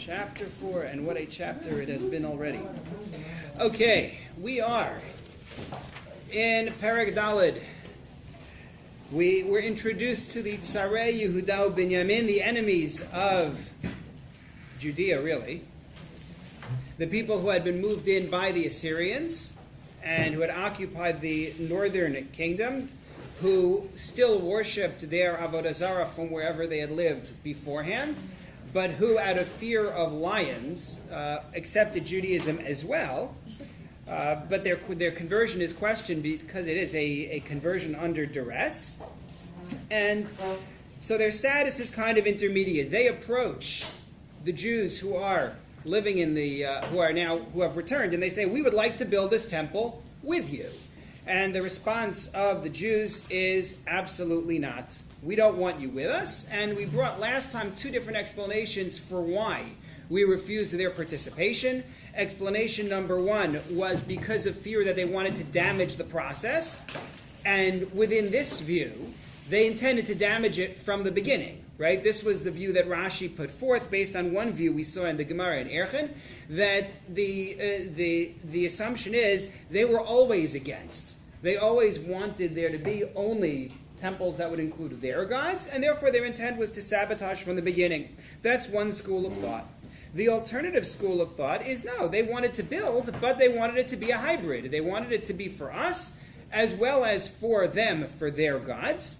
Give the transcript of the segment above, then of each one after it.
Chapter 4, and what a chapter it has been already. Okay, we are in Perek Daled. We were introduced to the Tzarei Yehuda Binyamin, the enemies of Judea, really. The people who had been moved in by the Assyrians and who had occupied the northern kingdom, who still worshipped their Avodah Zarah from wherever they had lived beforehand, but who, out of fear of lions, accepted Judaism as well. But their conversion is questioned because it is a conversion under duress. And so their status is kind of intermediate. They approach the Jews who are living in the, who have returned, and they say, we would like to build this temple with you. And the response of the Jews is absolutely not. We don't want you with us. And we brought last time two different explanations for why we refused their participation. Explanation number one was because of fear that they wanted to damage the process. And within this view, they intended to damage it from the beginning. Right? This was the view that Rashi put forth based on one view we saw in the Gemara in Erchin, that the assumption is they were always against. They always wanted there to be only temples that would include their gods, and therefore their intent was to sabotage from the beginning. That's one school of thought. The alternative school of thought is no, they wanted to build, but they wanted it to be a hybrid. They wanted it to be for us as well as for them, for their gods.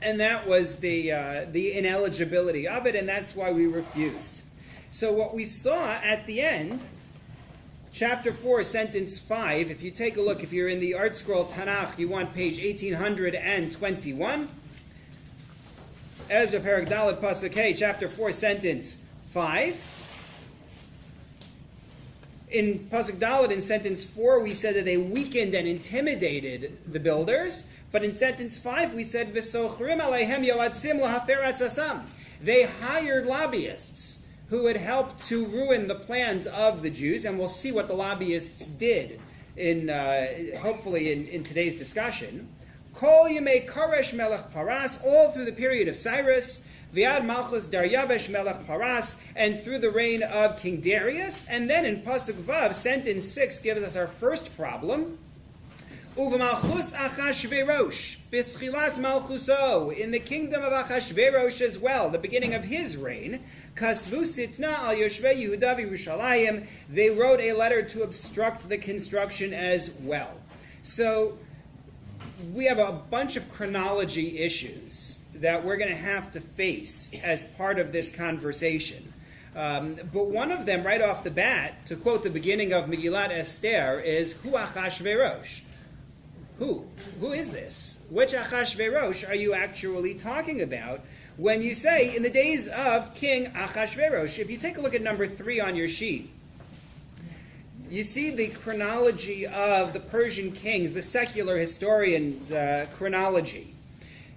And that was the ineligibility of it, and that's why we refused. So what we saw at the end, chapter 4, sentence 5, if you take a look, if you're in the Art Scroll Tanakh, you want page 1821. Ezra Perek Daled Pasuk Hey, chapter 4, sentence 5. In Pasuk Daled, in sentence 4, we said that they weakened and intimidated the builders. But in sentence 5, we said, V'sochrim aleihem yoatzim lahafer atzasam. They hired lobbyists who would help to ruin the plans of the Jews, and we'll see what the lobbyists did hopefully in today's discussion. Kol Yemei Koresh Melech Paras, all through the period of Cyrus, Viad Malchus Daryavesh Melech Paras, and through the reign of King Darius. And then in Pasuk Vav, sentence 6 gives us our first problem. Uvemalchus Achashverosh, Bischilas Malchuso, in the kingdom of Achashverosh as well, the beginning of his reign, Kasvu Sitna al Yoshvei Yehuda v'Yerushalayim, they wrote a letter to obstruct the construction as well. So we have a bunch of chronology issues that we're going to have to face as part of this conversation. But one of them, right off the bat, to quote the beginning of Megillat Esther, is Hu Achashverosh. Who is this? Which Achashverosh are you actually talking about when you say, in the days of King Achashverosh? If you take a look at number 3 on your sheet, you see the chronology of the Persian kings, the secular historian's chronology.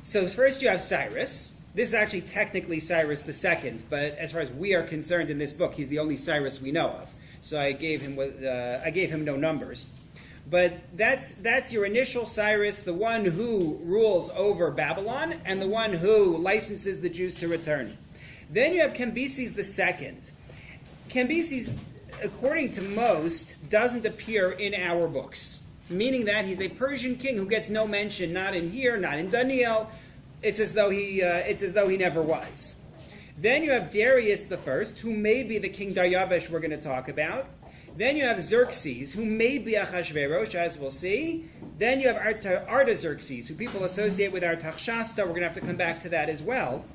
So first you have Cyrus. This is actually technically Cyrus II, but as far as we are concerned in this book, he's the only Cyrus we know of. So I gave him no numbers. But that's your initial Cyrus, the one who rules over Babylon, and the one who licenses the Jews to return. Then you have Cambyses II. Cambyses, according to most, doesn't appear in our books, meaning that he's a Persian king who gets no mention, not in here, not in Daniel. It's as though he never was. Then you have Darius I, who may be the King Daryavesh we're going to talk about. Then you have Xerxes, who may be Achashverosh, as we'll see. Then you have Artaxerxes, who people associate with Artaxashasta. We're going to have to come back to that as well.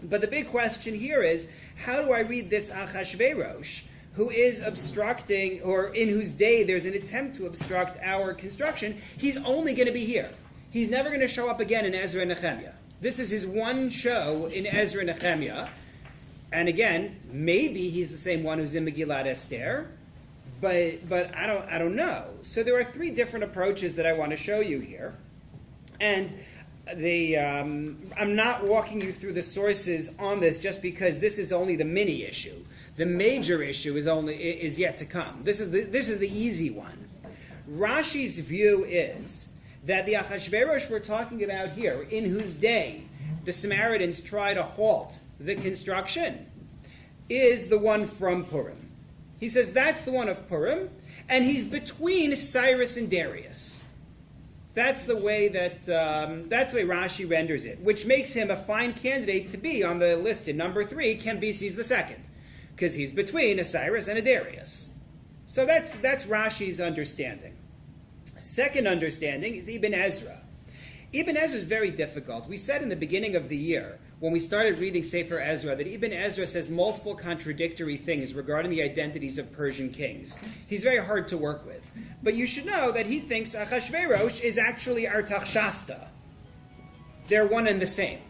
But the big question here is, how do I read this Achashverosh, who is obstructing, or in whose day there's an attempt to obstruct our construction? He's only going to be here. He's never going to show up again in Ezra+Nechemiah. This is his one show in Ezra+Nechemiah. And again, maybe he's the same one who's in Megillat Esther. But I don't know. So there are 3 different approaches that I want to show you here, and I'm not walking you through the sources on this just because this is only the mini issue. The major issue is yet to come. This is the easy one. Rashi's view is that the Achashverosh we're talking about here, in whose day the Samaritans try to halt the construction, is the one from Purim. He says that's the one of Purim, and he's between Cyrus and Darius. That's the way that Rashi renders it, which makes him a fine candidate to be on the list in number 3, Cambyses II, because he's between a Cyrus and a Darius. So that's Rashi's understanding. Second understanding is Ibn Ezra. Ibn Ezra is very difficult. We said in the beginning of the year, when we started reading Sefer Ezra, that Ibn Ezra says multiple contradictory things regarding the identities of Persian kings. He's very hard to work with. But you should know that he thinks Achashverosh is actually Artaxerxes. They're one and the same,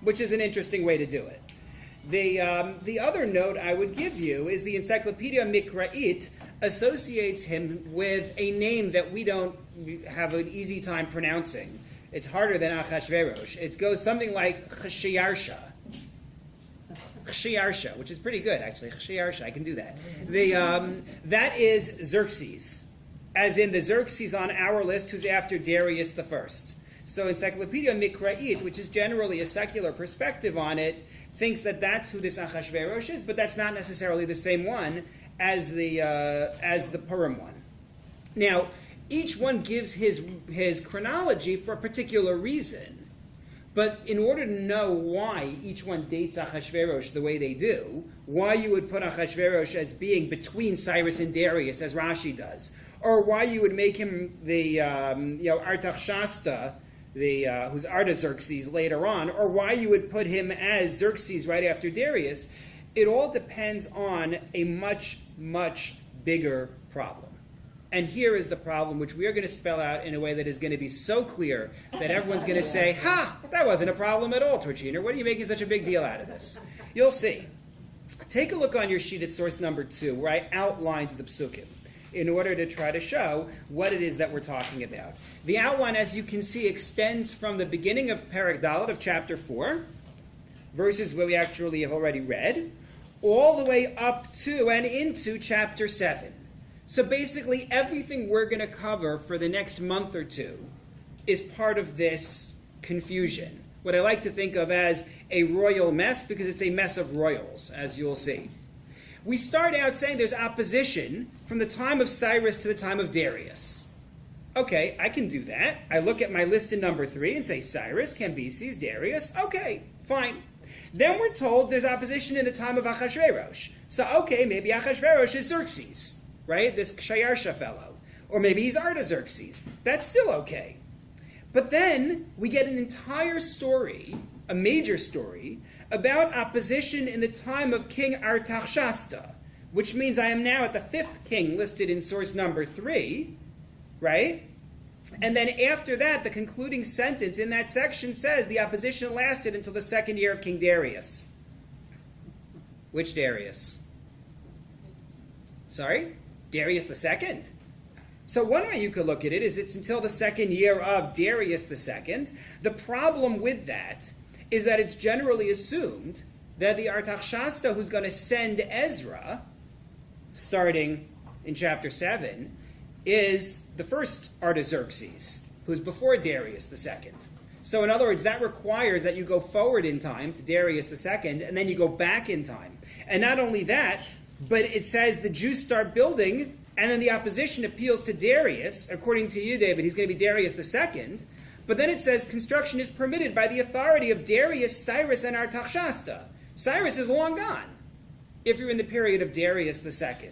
which is an interesting way to do it. The other note I would give you is the Encyclopedia Mikra'it associates him with a name that we don't have an easy time pronouncing. It's harder than Achashverosh. It goes something like Cheshiarsha. Cheshiarsha, which is pretty good, actually. Cheshiarsha, I can do that. That is Xerxes, as in the Xerxes on our list who's after Darius the First. So Encyclopedia Mikra'it, which is generally a secular perspective on it, thinks that that's who this Achashverosh is, but that's not necessarily the same one as the Purim one. Now, each one gives his chronology for a particular reason. But in order to know why each one dates Achashverosh the way they do, why you would put Achashverosh as being between Cyrus and Darius, as Rashi does, or why you would make him the Artaxerxes, who's Artaxerxes later on, or why you would put him as Xerxes right after Darius, it all depends on a much, much bigger problem. And here is the problem, which we are going to spell out in a way that is going to be so clear that everyone's going to say, ha, that wasn't a problem at all, Torczyner. What are you making such a big deal out of this? You'll see. Take a look on your sheet at source number 2, where I outlined the psukim in order to try to show what it is that we're talking about. The outline, as you can see, extends from the beginning of Perek Dalet of chapter 4, verses where we actually have already read, all the way up to and into chapter 7. So basically, everything we're going to cover for the next month or two is part of this confusion. What I like to think of as a royal mess, because it's a mess of royals, as you'll see. We start out saying there's opposition from the time of Cyrus to the time of Darius. Okay, I can do that. I look at my list in number 3 and say Cyrus, Cambyses, Darius. Okay, fine. Then we're told there's opposition in the time of Achashverosh. So okay, maybe Achashverosh is Xerxes. Right? This Kshayarsha fellow. Or maybe he's Artaxerxes. That's still okay. But then we get an entire story, a major story, about opposition in the time of King Artaxerxes, which means I am now at the 5th king listed in source number 3, right? And then after that, the concluding sentence in that section says the opposition lasted until the 2nd year of King Darius. Which Darius? Sorry? Darius II. So one way you could look at it is it's until the 2nd year of Darius II. The problem with that is that it's generally assumed that the Artaxerxes who's going to send Ezra, starting in chapter 7, is the first Artaxerxes, who's before Darius II. So in other words, that requires that you go forward in time to Darius II, and then you go back in time. And not only that, but it says the Jews start building, and then the opposition appeals to Darius. According to you, David, he's going to be Darius II. But then it says construction is permitted by the authority of Darius, Cyrus, and Artaxerxes. Cyrus is long gone, if you're in the period of Darius II.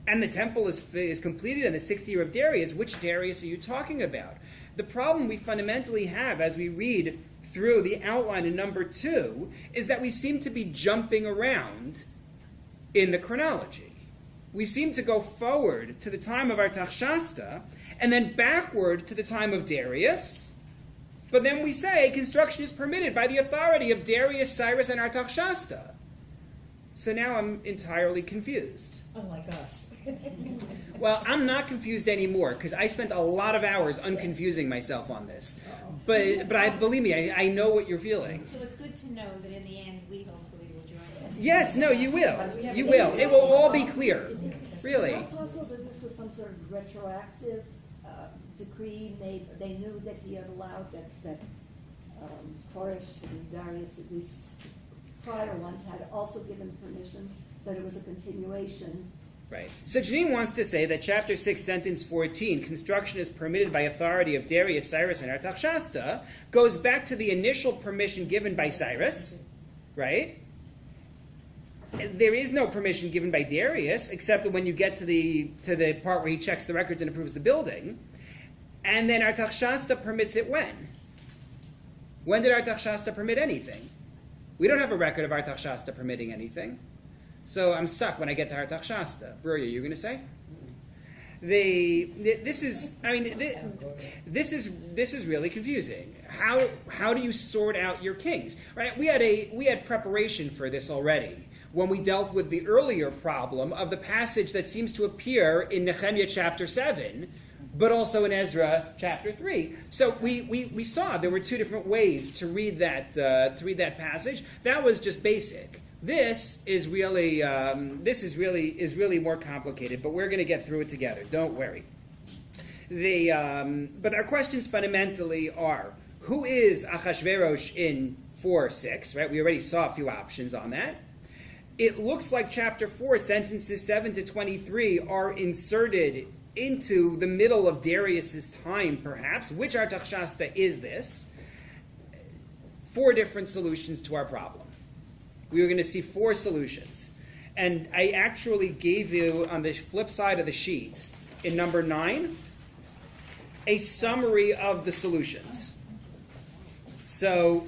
And the temple is completed in the 6th year of Darius. Which Darius are you talking about? The problem we fundamentally have as we read through the outline in number 2 is that we seem to be jumping around in the chronology. We seem to go forward to the time of Artaxerxes and then backward to the time of Darius. But then we say construction is permitted by the authority of Darius, Cyrus, and Artaxerxes. So now I'm entirely confused. Unlike us. Well, I'm not confused anymore because I spent a lot of hours unconfusing myself on this. But believe me, I know what you're feeling. So it's good to know that in the end we hopefully will join in. Yes, no, you will. You will. It will all be clear. Really. Is it possible that this was some sort of retroactive decree made? They knew that he had allowed that Koresh and Darius at least prior ones had also given permission, that it was a continuation. Right. So Janine wants to say that chapter 6, sentence 14, construction is permitted by authority of Darius, Cyrus, and Artaxerxes, goes back to the initial permission given by Cyrus, right? There is no permission given by Darius, except when you get to the part where he checks the records and approves the building. And then Artaxerxes permits it when? When did Artaxerxes permit anything? We don't have a record of Artaxerxes permitting anything. So I'm stuck when I get to Artaxerxes. Bruria, you going to say? This is really confusing. How do you sort out your kings? Right? We had preparation for this already when we dealt with the earlier problem of the passage that seems to appear in Nehemiah chapter 7, but also in Ezra chapter 3. So we saw there were two different ways to read that passage. That was just basic. This is really more complicated, but we're going to get through it together. Don't worry. But our questions fundamentally are: who is Achashverosh in 4:6? Right? We already saw a few options on that. It looks like chapter 4, sentences 7 to 23, are inserted into the middle of Darius's time, perhaps. Which Artaxerxes is this? 4 different solutions to our problem. We were going to see 4 solutions. And I actually gave you, on the flip side of the sheet, in number 9, a summary of the solutions. So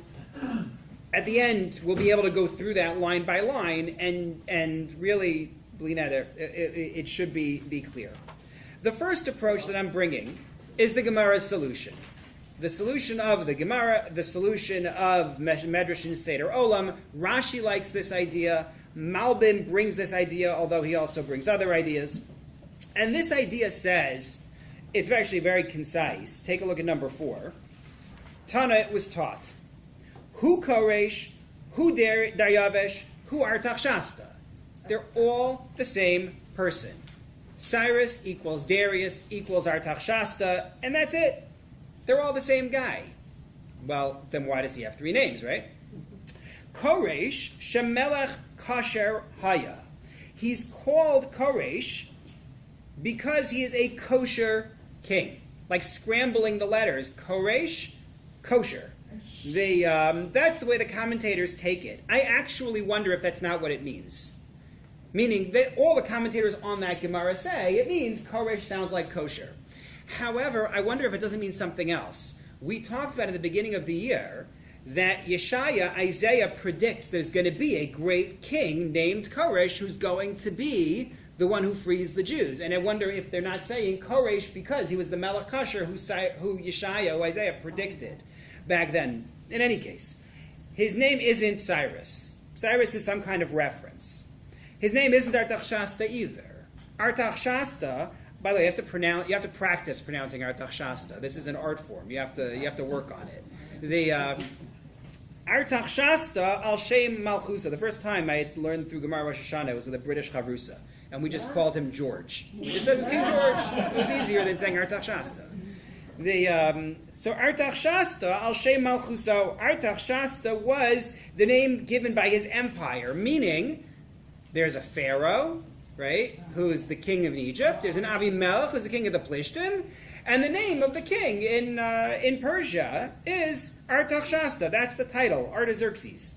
at the end, we'll be able to go through that line by line and really, it should be clear. The first approach that I'm bringing is the Gemara's solution. The solution of the Gemara, the solution of Medrash and Seder Olam. Rashi likes this idea. Malbim brings this idea, although he also brings other ideas. And this idea says, it's actually very concise. Take a look at number 4. Tana, it was taught. Hu Koresh, Hu Daryavesh, Hu Artaxerxes. They're all the same person. Cyrus equals Darius equals Artaxerxes, and that's it. They're all the same guy. Well, then why does he have 3 names, right? Koresh Shemelech Kasher Haya. He's called Koresh because he is a kosher king. Like scrambling the letters. Koresh, kosher. That's the way the commentators take it. I actually wonder if that's not what it means. Meaning that all the commentators on that Gemara say it means Koresh sounds like kosher. However, I wonder if it doesn't mean something else. We talked about at the beginning of the year that Isaiah predicts there's going to be a great king named Koresh who's going to be the one who frees the Jews. And I wonder if they're not saying Koresh because he was the Melech Kasher who Isaiah predicted back then. In any case, his name isn't Cyrus. Cyrus is some kind of reference. His name isn't Artaxerxes either. Artaxerxes, by the way, you have to practice pronouncing Artaxerxes. This is an art form. You have to work on it. The Artaxerxes al Shem Malchusa. The first time I had learned through Gemara Rosh Hashanah was with a British Chavrusa, and we just called him George. We just said it was King George. It was easier than saying Artaxerxes. So Artaxerxes al Shem Malchusa. Artaxerxes was the name given by his empire, meaning there's a pharaoh, right, who's the king of Egypt. There's an Avimelech, who's the king of the Plishtim. And the name of the king in Persia is Artaxerxes. That's the title, Artaxerxes.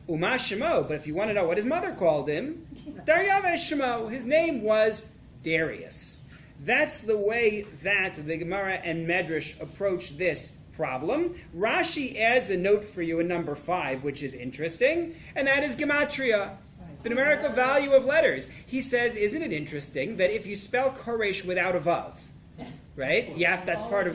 Uma Shemo, but if you want to know what his mother called him, Daryavesh Shemo. His name was Darius. That's the way that the Gemara and Medrash approach this problem. Rashi adds a note for you in number 5, which is interesting, and that is Gematria. The numerical value of letters. He says, isn't it interesting that if you spell Koresh without a vav, right? Yeah, that's part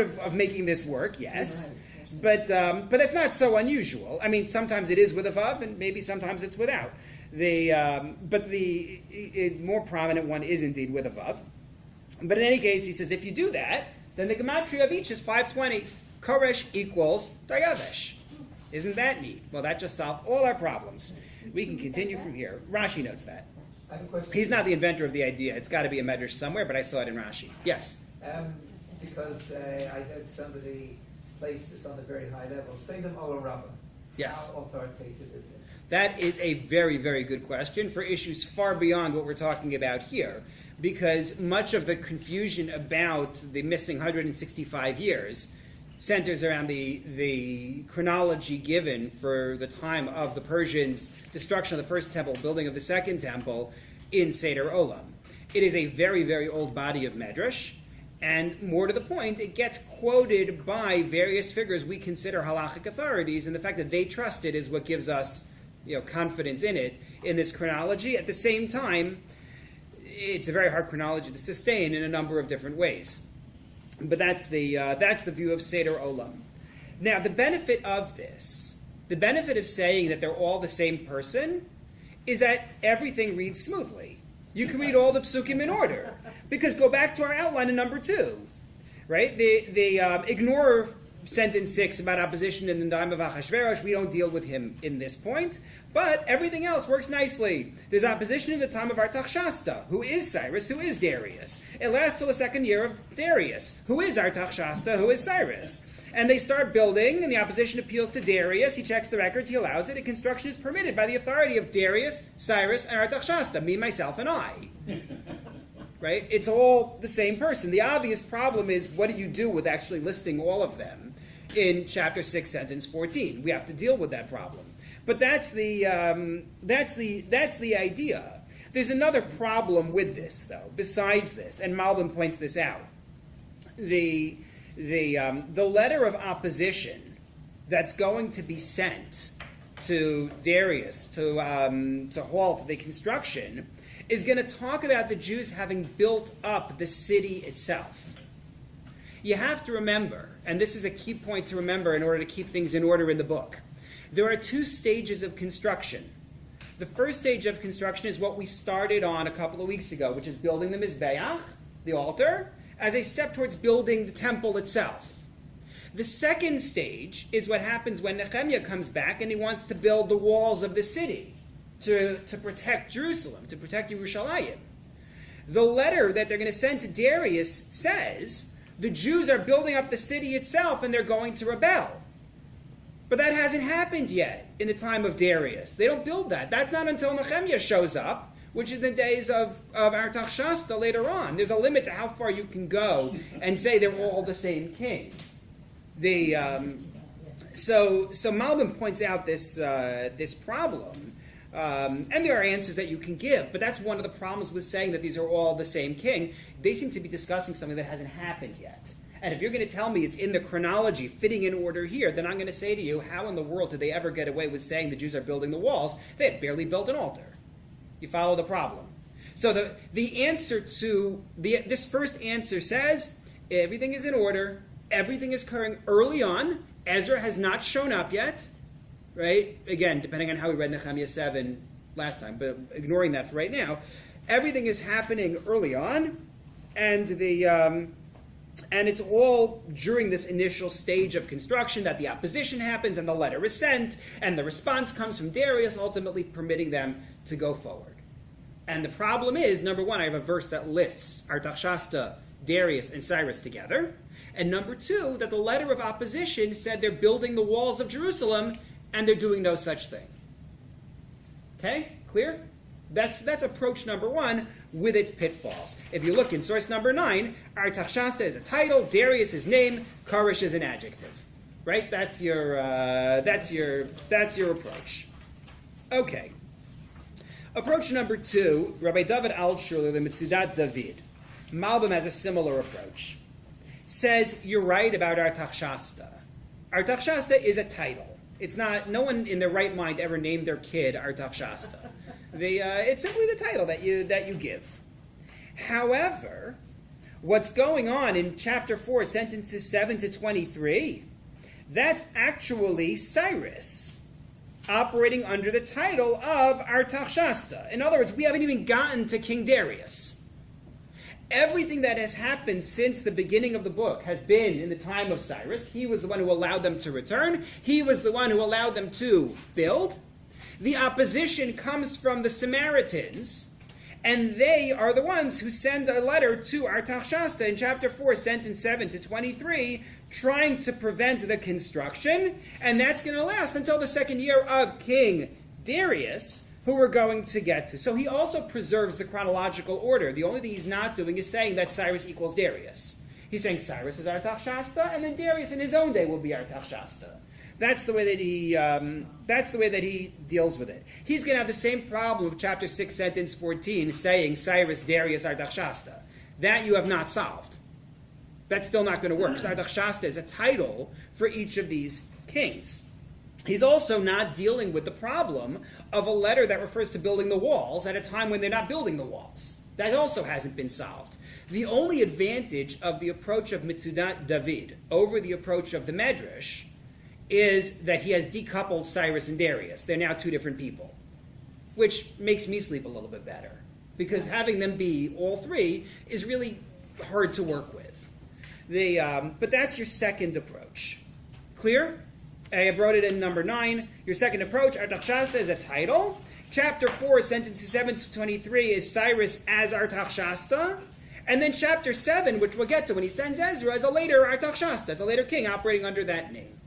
of making this work, yes. But that's not so unusual. I mean, sometimes it is with a vav, and maybe sometimes it's without. But the more prominent one is indeed with a vav. But in any case, he says, if you do that, then the gematria of each is 520. Koresh equals Daryavesh. Isn't that neat? Well, that just solved all our problems. We can continue from here. Rashi notes that. I have a question. He's not the inventor of the idea. It's got to be a medrash somewhere, but I saw it in Rashi. Yes? Because I had somebody place this on a very high level. Sedem Ola Rabbah. Yes. How authoritative is it? That is a very, very good question for issues far beyond what we're talking about here, because much of the confusion about the missing 165 years centers around the chronology given for the time of the Persians' destruction of the first temple, building of the second temple in Seder Olam. It is a very, very old body of Medrash, and more to the point, it gets quoted by various figures we consider halachic authorities, and the fact that they trust it is what gives us confidence in it, in this chronology. At the same time, it's a very hard chronology to sustain in a number of different ways. But that's the view of Seder Olam. Now, the benefit of this, the benefit of saying that they're all the same person, is that everything reads smoothly. You can read all the psukim in order. Because go back to our outline in number 2. Right? They ignore sentence 6 about opposition in the time of Achashverosh. We don't deal with him in this point. But everything else works nicely. There's opposition in the time of Artaxerxes, who is Cyrus, who is Darius. It lasts till the second year of Darius, who is Artaxerxes, who is Cyrus. And they start building, and the opposition appeals to Darius. He checks the records, he allows it, and construction is permitted by the authority of Darius, Cyrus, and Artaxerxes, me, myself, and I. Right? It's all the same person. The obvious problem is, what do you do with actually listing all of them in chapter 6, sentence 14? We have to deal with that problem. But that's the idea. There's another problem with this, though, besides this, and Malbim points this out. The letter of opposition that's going to be sent to Darius to halt the construction is going to talk about the Jews having built up the city itself. You have to remember, and this is a key point to remember in order to keep things in order in the book, there are 2 stages of construction. The first stage of construction is what we started on a couple of weeks ago, which is building the Mizbeach, the altar, as a step towards building the temple itself. The second stage is what happens when Nehemiah comes back and he wants to build the walls of the city to protect Jerusalem, to protect Yerushalayim. The letter that they're going to send to Darius says the Jews are building up the city itself and they're going to rebel. But that hasn't happened yet in the time of Darius. They don't build that. That's not until Nehemiah shows up, which is the days of Artaxerxes later on. There's a limit to how far you can go and say they're all the same king. So Malbim points out this problem, and there are answers that you can give. But that's one of the problems with saying that these are all the same king. They seem to be discussing something that hasn't happened yet. And if you're going to tell me it's in the chronology, fitting in order here, then I'm going to say to you, how in the world did they ever get away with saying the Jews are building the walls? They had barely built an altar. You follow the problem. So the answer to this first answer says, everything is in order, everything is occurring early on, Ezra has not shown up yet, right? Again, depending on how we read Nehemiah 7 last time, but ignoring that for right now, everything is happening early on, and it's all during this initial stage of construction that the opposition happens and the letter is sent and the response comes from Darius, ultimately permitting them to go forward. And the problem is, number 1, I have a verse that lists Artaxerxes, Darius, and Cyrus together. And number 2, that the letter of opposition said they're building the walls of Jerusalem and they're doing no such thing. Okay? Clear? That's approach number 1 with its pitfalls. If you look in source number 9, Artaxerxes is a title, Darius is name, Koresh is an adjective. Right? That's your approach. Okay. Approach number 2, Rabbi David Altshuler, the Mitzudat David. Malbim has a similar approach. Says you're right about Artaxerxes. Artaxerxes is a title. It's not. No one in their right mind ever named their kid Artaxerxes. It's simply the title that you give. However, what's going on in chapter 4, sentences 7 to 23, that's actually Cyrus operating under the title of Artaxerxes. In other words, we haven't even gotten to King Darius. Everything that has happened since the beginning of the book has been in the time of Cyrus. He was the one who allowed them to return. He was the one who allowed them to build. The opposition comes from the Samaritans, and they are the ones who send a letter to Artaxerxes in chapter 4, sentence 7 to 23, trying to prevent the construction, and that's going to last until the second year of King Darius, who we're going to get to. So he also preserves the chronological order. The only thing he's not doing is saying that Cyrus equals Darius. He's saying Cyrus is Artaxerxes, and then Darius in his own day will be Artaxerxes. That's the way that he deals with it. He's going to have the same problem of chapter 6, sentence 14, saying Cyrus, Darius, Artaxerxes. That you have not solved. That's still not going to work, because Artaxerxes is a title for each of these kings. He's also not dealing with the problem of a letter that refers to building the walls at a time when they're not building the walls. That also hasn't been solved. The only advantage of the approach of Mitzudat David over the approach of the Medrash is that he has decoupled Cyrus and Darius. They're now two different people, which makes me sleep a little bit better, because having them be all three is really hard to work with. But that's your second approach. Clear? I wrote it in number 9. Your second approach, Artaxerxes, is a title. Chapter 4, sentences 7 to 23, is Cyrus as Artaxerxes. And then chapter 7, which we'll get to when he sends Ezra, is a later Artaxerxes, as a later king operating under that name.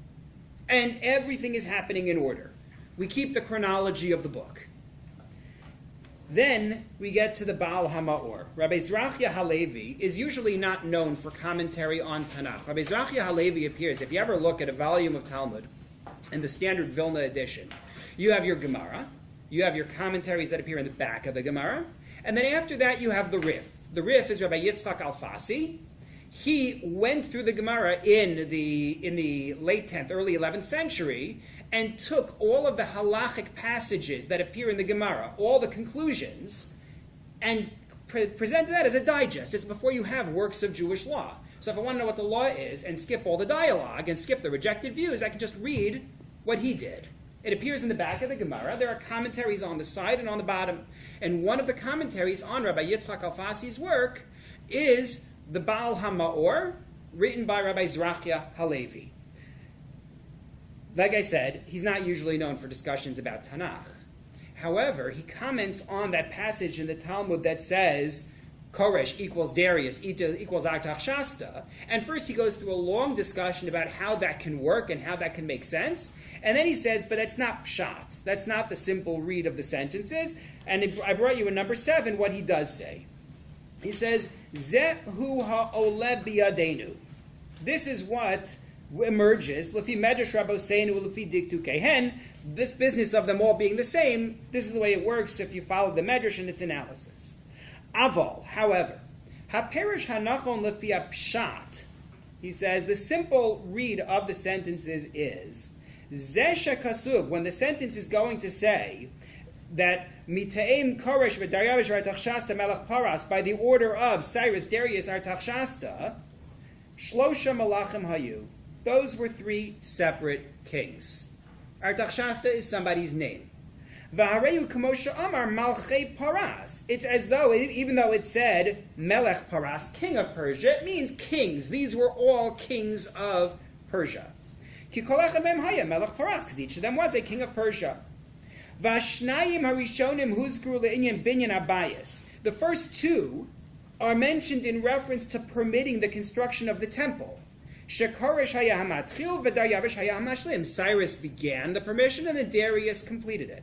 And everything is happening in order. We keep the chronology of the book. Then we get to the Baal HaMaor. Rabbi Zrachia Halevi is usually not known for commentary on Tanakh. Rabbi Zrachia Halevi appears, if you ever look at a volume of Talmud in the standard Vilna edition, you have your Gemara, you have your commentaries that appear in the back of the Gemara, and then after that you have the Rif. The Rif is Rabbi Yitzchak Alfasi. He went through the Gemara in the late 10th, early 11th century, and took all of the halachic passages that appear in the Gemara, all the conclusions, and presented that as a digest. It's before you have works of Jewish law. So if I want to know what the law is and skip all the dialogue and skip the rejected views, I can just read what he did. It appears in the back of the Gemara. There are commentaries on the side and on the bottom. And one of the commentaries on Rabbi Yitzchak Alfasi's work is the Baal HaMaor, written by Rabbi Zrachia Halevi. Like I said, he's not usually known for discussions about Tanakh. However, he comments on that passage in the Talmud that says Koresh equals Darius equals Artaxerxes. And first he goes through a long discussion about how that can work and how that can make sense. And then he says, but that's not pshat. That's not the simple read of the sentences. And I brought you in number 7 what he does say. He says, Zehu ha'oleh biyadenu. This is what emerges. Lefi medrash rabboseinu lefi diktukehen. This business of them all being the same, this is the way it works if you follow the medrash and its analysis. Aval, however, ha'perish hanachon lefi pshat. He says, the simple read of the sentences is, Zeh shekasuv, when the sentence is going to say that Mitaim Koresh v'Daryavish Artaxerxes Melech Paras, by the order of Cyrus, Darius, Artaxerxes, Shlosha Malachim Hayu. Those were 3 separate kings. Artaxerxes is somebody's name. V'hareyu Kamosha Amar Malchei Paras. It's as though, even though it said Melech Paras, king of Persia, it means kings. These were all kings of Persia. Ki kol echad mehem haya Melech Paras, because each of them was a king of Persia. Vashnayim harishonim huzkru le'inyan binyan abayis. The first 2 are mentioned in reference to permitting the construction of the temple. Shekoresh haya hamatchil v'Daryavish haya hamashlim. Cyrus began the permission and then Darius completed it.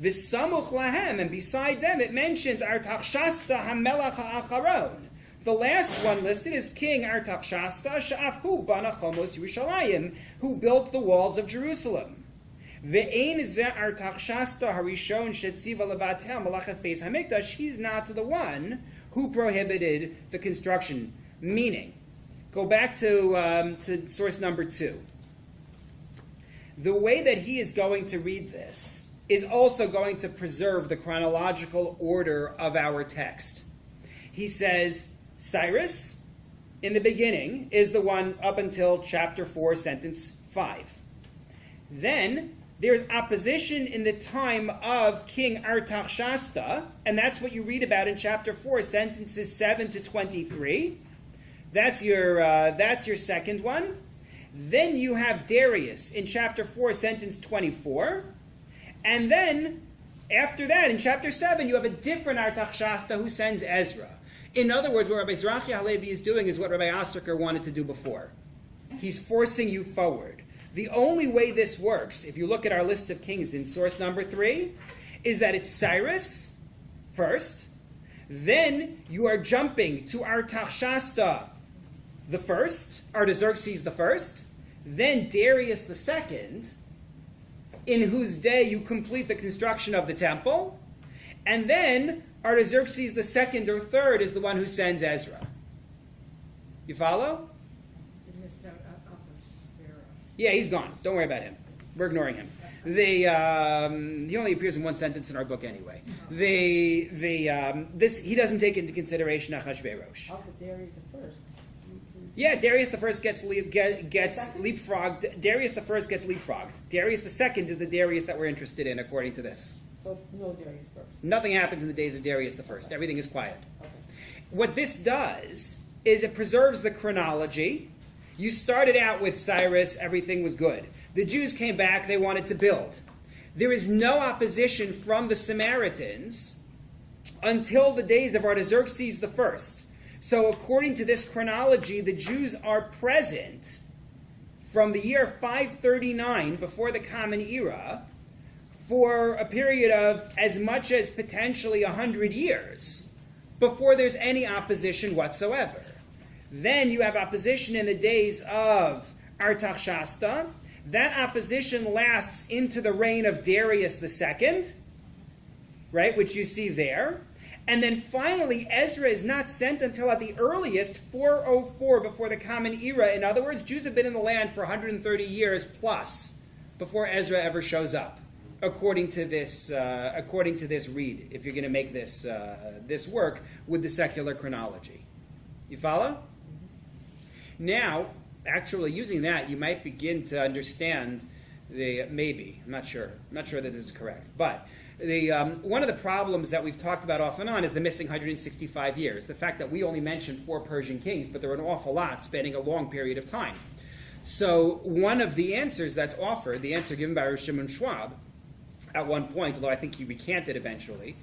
V'samuch lahem, and beside them it mentions Artaxerxes hamelach ha'acharon. The last one listed is King Artaxerxes she'afhu bana chomos Yerushalayim, who built the walls of Jerusalem. Ve'ein ze Artaxerxes harishon shetziva levatel malachas beis hamikdash. He's not the one who prohibited the construction. Meaning, go back to source number 2. The way that he is going to read this is also going to preserve the chronological order of our text. He says, Cyrus, in the beginning, is the one up until chapter 4, sentence 5. Then there's opposition in the time of King Artaxerxes, and that's what you read about in chapter 4, sentences 7 to 23. That's your second one. Then you have Darius in chapter 4, sentence 24. And then, after that, in chapter 7, you have a different Artaxerxes who sends Ezra. In other words, what Rabbi Zrachia Halevi is doing is what Rabbi Ostraker wanted to do before. He's forcing you forward. The only way this works, if you look at our list of kings in source number 3, is that it's Cyrus first, then you are jumping to Artaxerxes the first, Artaxerxes the first, then Darius the second, in whose day you complete the construction of the temple, and then Artaxerxes the second or third is the one who sends Ezra. You follow? You missed out Ahasuerus. Yeah, he's gone. Don't worry about him. We're ignoring him. He only appears in one sentence in our book anyway. He doesn't take into consideration Ahasuerus. Also, Darius the first. Yeah, Darius the first gets leapfrogged. Darius the first gets leapfrogged. Darius the second is the Darius that we're interested in, according to this. So no Darius first. Nothing happens in the days of Darius the first. Everything is quiet. Okay. What this does is it preserves the chronology. You started out with Cyrus, everything was good. The Jews came back, they wanted to build. There is no opposition from the Samaritans until the days of Artaxerxes the first. So according to this chronology, the Jews are present from the year 539 before the Common Era for a period of as much as potentially 100 years before there's any opposition whatsoever. Then you have opposition in the days of Artaxerxes. That opposition lasts into the reign of Darius II, right, which you see there. And then finally, Ezra is not sent until at the earliest 404 before the Common Era. In other words, Jews have been in the land for 130 years plus before Ezra ever shows up, according to this read. If you're going to make this work with the secular chronology, you follow? Now, actually, using that, you might begin to understand I'm not sure that this is correct, but one of the problems that we've talked about off and on is the missing 165 years. The fact that we only mentioned 4 Persian kings, but there are an awful lot spanning a long period of time. So one of the answers that's offered, the answer given by Rosh Shimon Schwab at one point, although I think he recanted eventually,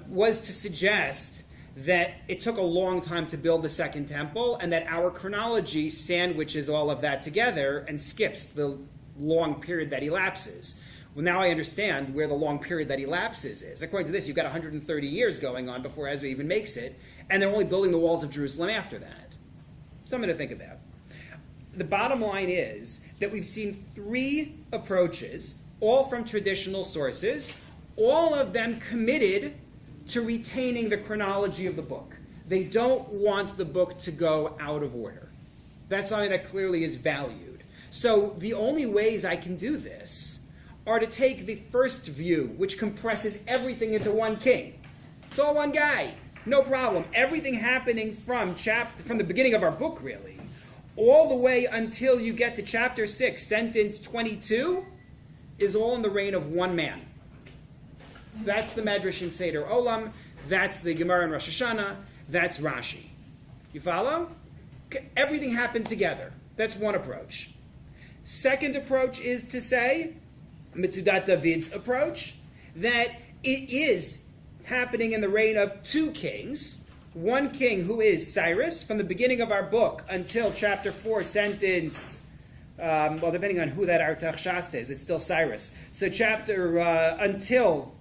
was to suggest that it took a long time to build the Second Temple, and that our chronology sandwiches all of that together and skips the long period that elapses. Well, now I understand where the long period that elapses is. According to this, you've got 130 years going on before Ezra even makes it, and they're only building the walls of Jerusalem after that. Something to think about. The bottom line is that we've seen 3 approaches, all from traditional sources, all of them committed to retaining the chronology of the book. They don't want the book to go out of order. That's something that clearly is valued. So the only ways I can do this are to take the first view, which compresses everything into one king. It's all one guy. No problem. Everything happening from the beginning of our book, really, all the way until you get to chapter 6, sentence 22, is all in the reign of one man. That's the Medrash in Seder Olam. That's the Gemara in Rosh Hashanah. That's Rashi. You follow? Everything happened together. That's one approach. Second approach is to say, Mitzudat David's approach, that it is happening in the reign of 2 kings. One king who is Cyrus from the beginning of our book until chapter 4, sentence, depending on who that Artaxerxes is, it's still Cyrus. So until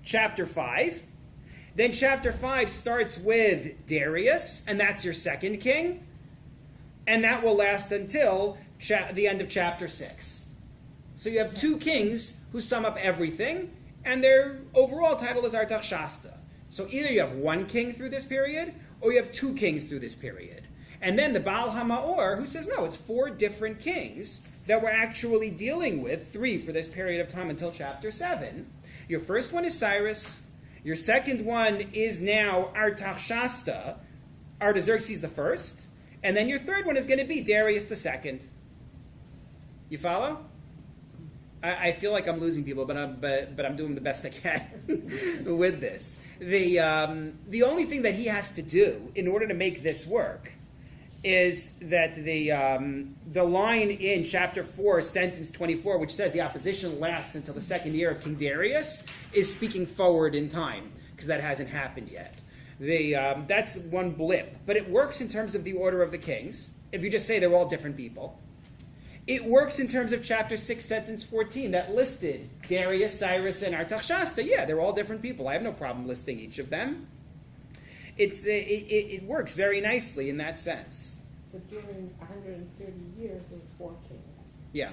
chapter 5. Then chapter 5 starts with Darius, and that's your second king. And that will last until the end of chapter 6. So you have 2 kings who sum up everything, and their overall title is Artaxerxes. So either you have 1 king through this period, or you have 2 kings through this period. And then the Baal HaMaor, who says, no, it's 4 different kings that we're actually dealing with, 3 for this period of time until chapter 7. Your first one is Cyrus. Your second one is now Artaxerxes the first. And then your third one is going to be Darius the second. You follow? I feel like I'm losing people, but I'm doing the best I can with this. The only thing that he has to do in order to make this work is that the line in chapter 4, sentence 24, which says the opposition lasts until the second year of King Darius, is speaking forward in time, because that hasn't happened yet. That's one blip. But it works in terms of the order of the kings. if you just say they're all different people. It works in terms of chapter 6, sentence 14, that listed Darius, Cyrus, and Artaxerxes. Yeah, they're all different people. I have no problem listing each of them. It works very nicely in that sense. So during 130 years, there was 4 kings, Yeah.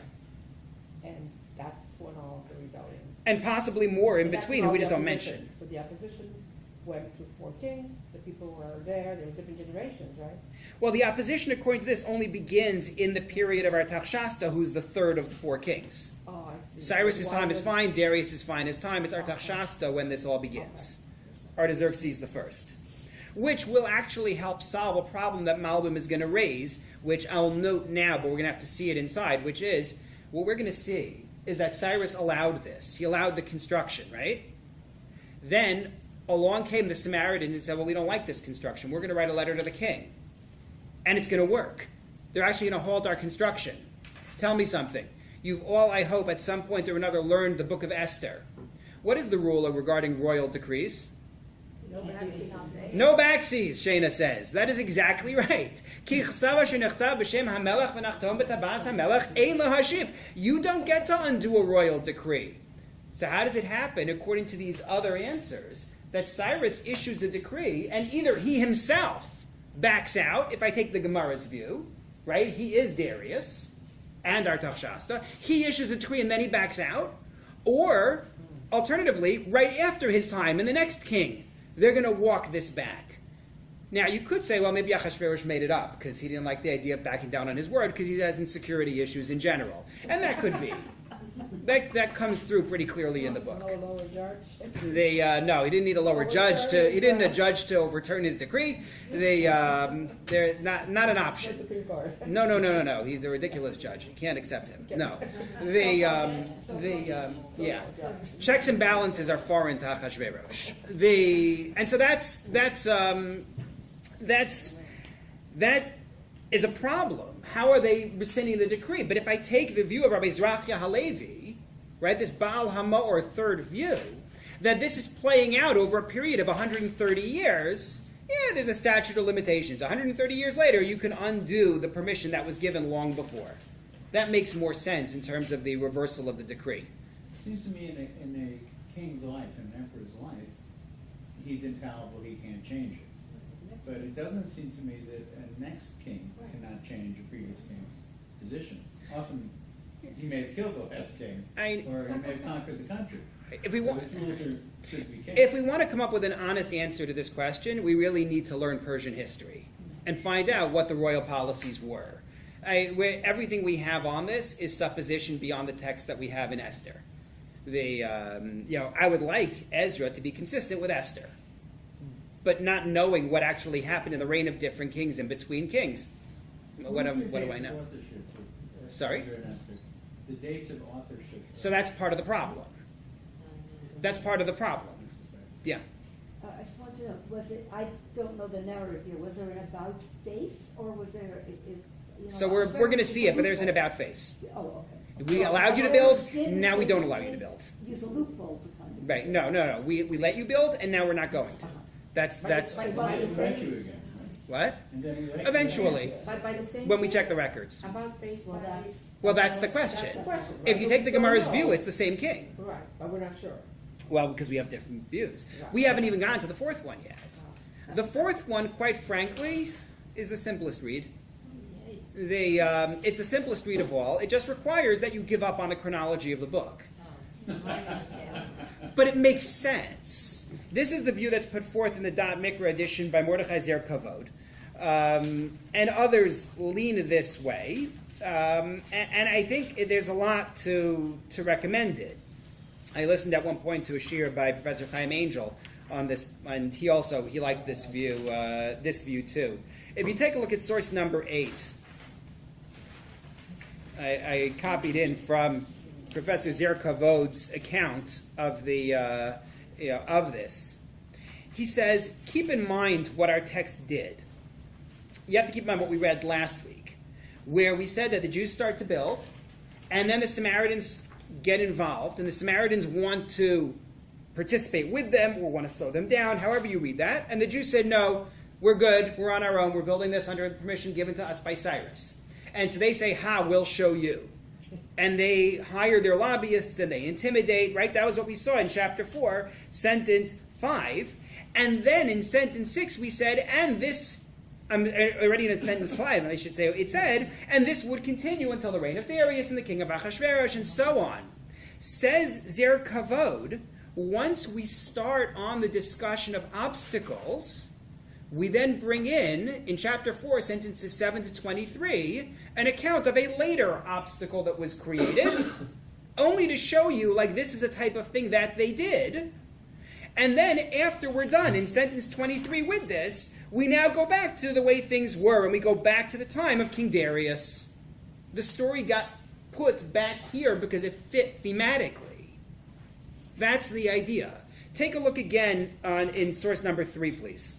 and that's when all the rebellions. And possibly more in And that's between when who we all just the don't opposition- mention. So the opposition went through 4 kings, the people were there were different generations, right? Well, the opposition, according to this, only begins in the period of Artaxerxes, who's the third of the 4 kings. Oh, I see. Cyrus's Why time is would- fine, Darius' fine is time. It's Artaxerxes when this all begins. Artaxerxes the first. Which will actually help solve a problem that Malbim is going to raise, which I'll note now, but we're going to have to see it inside, which is, what we're going to see is that Cyrus allowed this. He allowed the construction, right? Then, along came the Samaritans and said, well, we don't like this construction. We're going to write a letter to the king. And it's going to work. They're actually going to halt our construction. Tell me something. You've all, I hope, at some point or another learned the book of Esther. What is the rule regarding royal decrees? No backsies. No backseas, Shana says. That is exactly right. You don't get to undo a royal decree. So how does it happen, according to these other answers, that Cyrus issues a decree and either he himself backs out, if I take the Gemara's view, right? He is Darius and Artaxerxes. He issues a decree and then he backs out. Or, alternatively, right after his time in the next king, they're going to walk this back. Now, you could say, well, maybe Achashverosh made it up because he didn't like the idea of backing down on his word because he has insecurity issues in general. And that could be. That comes through pretty clearly in the book. No lower judge. No, he didn't need a lower judge to. He didn't need a judge to overturn his decree. They're not an option. That's the Supreme Court. No. He's a ridiculous judge. You can't accept him. No, yeah. Checks and balances are foreign to Achashverosh. And so that is a problem. How are they rescinding the decree? But if I take the view of Rabbi Zrachia Halevi, right, this Baal HaMaor third view, that this is playing out over a period of 130 years, yeah, there's a statute of limitations. 130 years later, you can undo the permission that was given long before. That makes more sense in terms of the reversal of the decree. It seems to me in a king's life, in an emperor's life, he's infallible, he can't change it. But it doesn't seem to me that a next king cannot change a previous king's position. Often, he may have killed the last king, or he may have conquered the country. If we want, So rules are good to be changed. if we want to come up with an honest answer to this question, we really need to learn Persian history and find out what the royal policies were. Everything we have on this is supposition beyond the text that we have in Esther. I would like Ezra to be consistent with Esther, but not knowing what actually happened in the reign of different kings and between kings. What do I know? Sorry? The dates of authorship. So that's part of the problem. That's part of the problem. Yeah. I just want to know, I don't know the narrative here, was there an about face, or was there, So we're going to see it, but there's an about face. Oh, okay. We allowed you to build, now we don't allow you to build. Use a loophole to kind of. Right, no. We let you build, and now we're not going to. That's It might invite you again. what? And then we like- Eventually, By the same when we token, check the records. About face, Well, that's. Well, that's the question. That's the question, If right? you take the Gemara's So we view, don't it's the same king. know. Right, but we're not sure. Well, because we have different views. Right. We haven't even gotten to the fourth one yet. The fourth one, quite frankly, is the simplest read. It's the simplest read of all. It just requires that you give up on the chronology of the book. But it makes sense. This is the view that's put forth in the Da'at Mikra edition by Mordechai Zer Kavod. And others lean this way. And I think there's a lot to recommend it. I listened at one point to a shiur by Professor Chaim Angel on this, and he liked this view too. If you take a look at source number 8, I copied in from Professor Zer Kavod's account of of this. He says, keep in mind what our text did. You have to keep in mind what we read last week, where we said that the Jews start to build, and then the Samaritans get involved, and the Samaritans want to participate with them or want to slow them down, however you read that. And the Jews said, no, we're good, we're on our own, we're building this under permission given to us by Cyrus. And so they say, we'll show you. And they hire their lobbyists and they intimidate, right? That was what we saw in chapter 4, sentence 5. And then in sentence 6 we said, and this, I'm already in sentence 5, I should say, it said, and this would continue until the reign of Darius and the king of Ahasuerus, and so on. Says Zer Kavod, once we start on the discussion of obstacles, we then bring in chapter 4, sentences 7 to 23, an account of a later obstacle that was created, only to show you, like, this is a type of thing that they did. And then, after we're done in sentence 23 with this, we now go back to the way things were, and we go back to the time of King Darius. The story got put back here because it fit thematically. That's the idea. Take a look again in source number 3, please.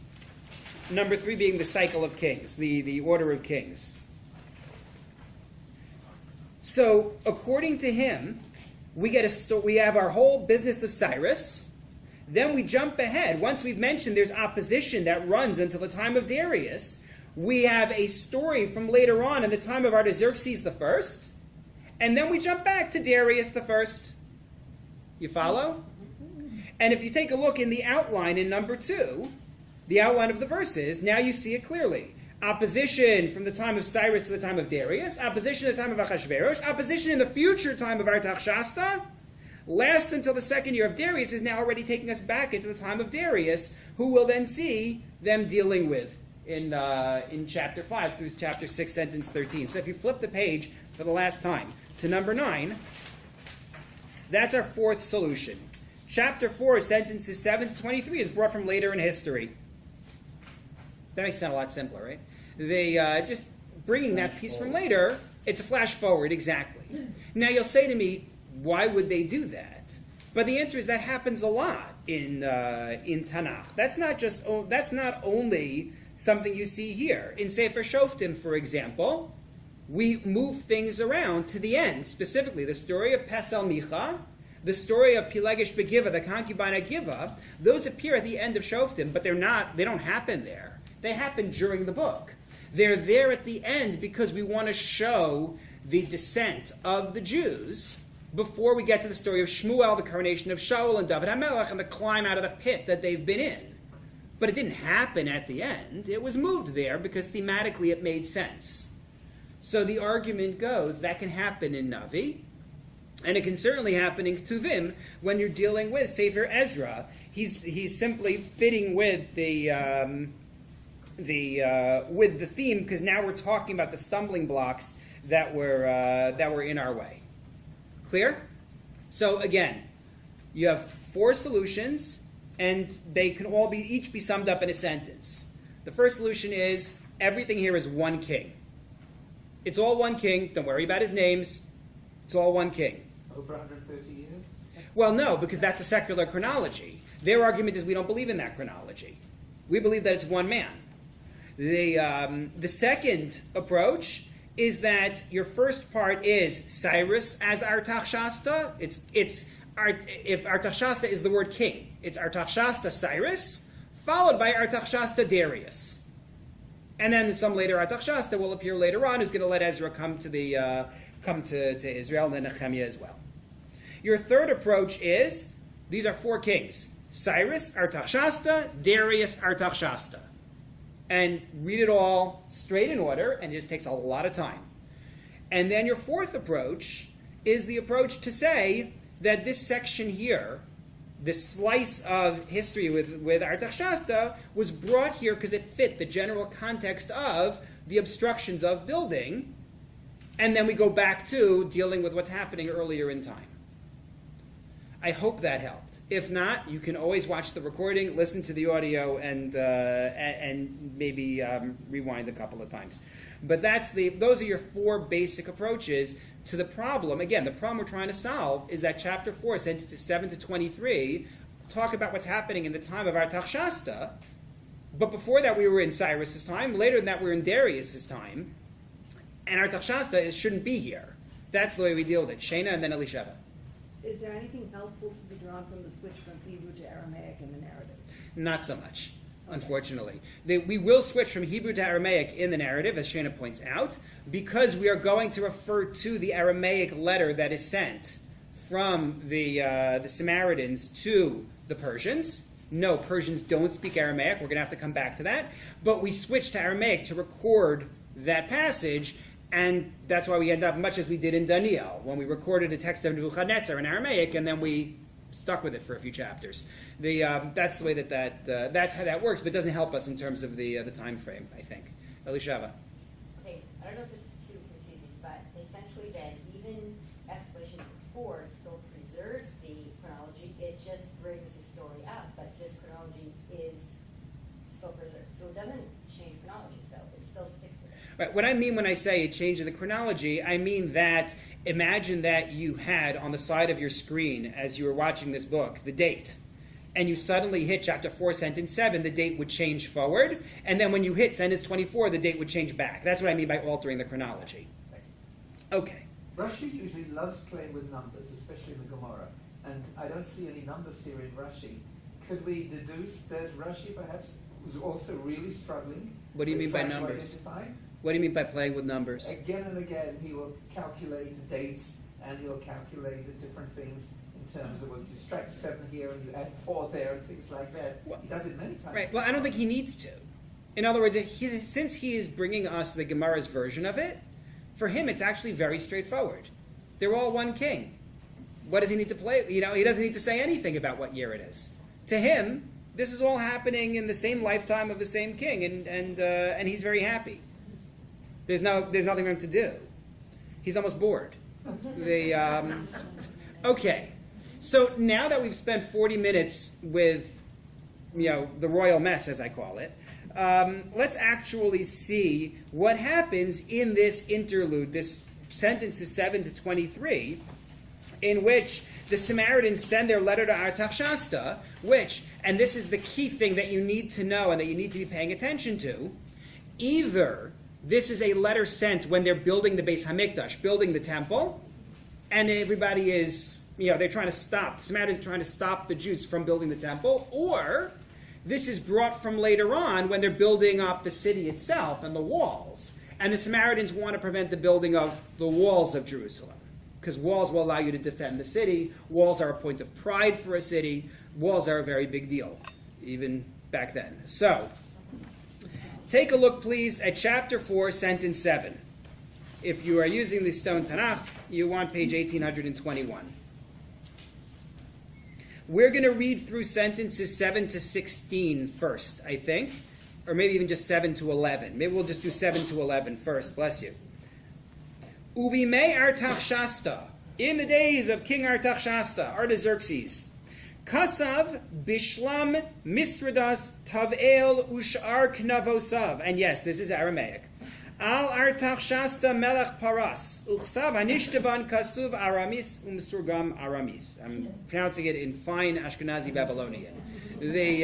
Number 3 being the cycle of kings, the order of kings. So, according to him, we have our whole business of Cyrus. Then we jump ahead. Once we've mentioned there's opposition that runs until the time of Darius, we have a story from later on in the time of Artaxerxes I, and then we jump back to Darius I. You follow? And if you take a look in the outline in number 2, the outline of the verses, now you see it clearly. Opposition from the time of Cyrus to the time of Darius, opposition at the time of Ahasuerus, opposition in the future time of Artaxerxes, lasts until the second year of Darius, is now already taking us back into the time of Darius, who will then see them dealing with in chapter 5 through chapter 6, sentence 13. So if you flip the page for the last time to number 9, that's our fourth solution. Chapter 4, sentences 7 to 23 is brought from later in history. That makes it sound a lot simpler, right? They just bringing that piece from later, it's a flash forward, exactly. Now you'll say to me, why would they do that? But the answer is that happens a lot in Tanakh. That's not only something you see here. In Sefer Shoftim, for example, we move things around to the end. Specifically, the story of Pesel Micha, the story of Pilegesh Begiva, the concubine at Giva, those appear at the end of Shoftim, but they don't happen there. They happen during the book. They're there at the end because we want to show the descent of the Jews before we get to the story of Shmuel, the coronation of Shaul and David HaMelech, and the climb out of the pit that they've been in. But it didn't happen at the end. It was moved there because thematically it made sense. So the argument goes that can happen in Navi, and it can certainly happen in Ketuvim when you're dealing with Sefer Ezra. He's simply fitting with the theme, because now we're talking about the stumbling blocks that were in our way. Clear? So again, you have 4 solutions, and they can all each be summed up in a sentence. The first solution is everything here is one king. It's all one king. Don't worry about his names. It's all one king. Over 130 years? Well, no, because that's a secular chronology. Their argument is we don't believe in that chronology. We believe that it's one man. The second approach is that your first part is Cyrus as Artaxerxes. If Artaxerxes is the word king, it's Artaxerxes Cyrus, followed by Artaxerxes Darius. And then some later Artaxerxes will appear later on, who's going to let Ezra come to Israel, and then Nehemiah as well. Your third approach is, these are 4 kings. Cyrus, Artaxerxes, Darius, Artaxerxes. And read it all straight in order, and it just takes a lot of time. And then your fourth approach is the approach to say that this section here, this slice of history with Artaxerxes, was brought here because it fit the general context of the obstructions of building, and then we go back to dealing with what's happening earlier in time. I hope that helped. If not, you can always watch the recording, listen to the audio, and maybe rewind a couple of times. But those are your 4 basic approaches to the problem. Again, the problem we're trying to solve is that chapter 4, sentences 7 to 23, talk about what's happening in the time of Artaxerxes. But before that, we were in Cyrus's time. Later than that, we were in Darius's time. And Artaxerxes shouldn't be here. That's the way we deal with it. Shena and then Elisheva. Is there anything helpful to be drawn from the switch from Hebrew to Aramaic in the narrative? Not so much. unfortunately. We will switch from Hebrew to Aramaic in the narrative, as Shana points out, because we are going to refer to the Aramaic letter that is sent from the Samaritans to the Persians. No, Persians don't speak Aramaic. We're going to have to come back to that. But we switch to Aramaic to record that passage, and that's why we end up much as we did in Daniel, when we recorded the text of Nebuchadnezzar in Aramaic, and then we stuck with it for a few chapters. That's the way that's how that works, but it doesn't help us in terms of the time frame, I think. Elishava. Okay, I don't know if this is too confusing, but essentially then even explanation 4 still preserves the chronology, it just brings the story up, but this chronology is still preserved. So it doesn't change chronology still, it still sticks with it. Right. What I mean when I say it changes the chronology, I mean that imagine that you had on the side of your screen as you were watching this book the date, and you suddenly hit chapter 4, sentence 7, the date would change forward, and then when you hit sentence 24, the date would change back. That's what I mean by altering the chronology. Okay. Rashi usually loves playing with numbers, especially in the Gemara, and I don't see any numbers here in Rashi. Could we deduce that Rashi perhaps was also really struggling? What do you mean by trying to numbers? identify? What do you mean by playing with numbers? Again and again, he will calculate dates, and he'll calculate the different things in terms of, well, you strike 7 here and you add 4 there and things like that. He does it many times. Right. Well, I don't think he needs to. In other words, since he is bringing us the Gemara's version of it, for him it's actually very straightforward. They're all one king. What does he need to play? He doesn't need to say anything about what year it is. To him, this is all happening in the same lifetime of the same king, and he's very happy. There's nothing for him to do. He's almost bored. Okay. So now that we've spent 40 minutes with, the royal mess, as I call it, let's actually see what happens in this interlude, this sentences 7 to 23, in which the Samaritans send their letter to Artaxerxes, which, and this is the key thing that you need to know and that you need to be paying attention to, either this is a letter sent when they're building the Beis Hamikdash, building the temple, and everybody is, they're trying to stop, the Samaritans are trying to stop the Jews from building the temple, or this is brought from later on when they're building up the city itself and the walls, and the Samaritans want to prevent the building of the walls of Jerusalem, because walls will allow you to defend the city. Walls are a point of pride for a city. Walls are a very big deal, even back then. So, take a look, please, at chapter 4, sentence 7. If you are using the Stone Tanakh, you want page 1821. We're going to read through sentences 7 to 16 first, I think, or maybe even just 7 to 11. Maybe we'll just do 7 to 11 first. Bless you. Uvimei Artaxerxes, in the days of King Artaxerxes, Artaxerxes, Kasav Bishlam Misradas Tavel Ushar Knavosav. And yes, this is Aramaic. Al Artaxerxes Melech Paras, Uchsav Hanishtavan Kasuv Aramis Umsurgam Aramis. I'm pronouncing it in fine Ashkenazi Babylonian. They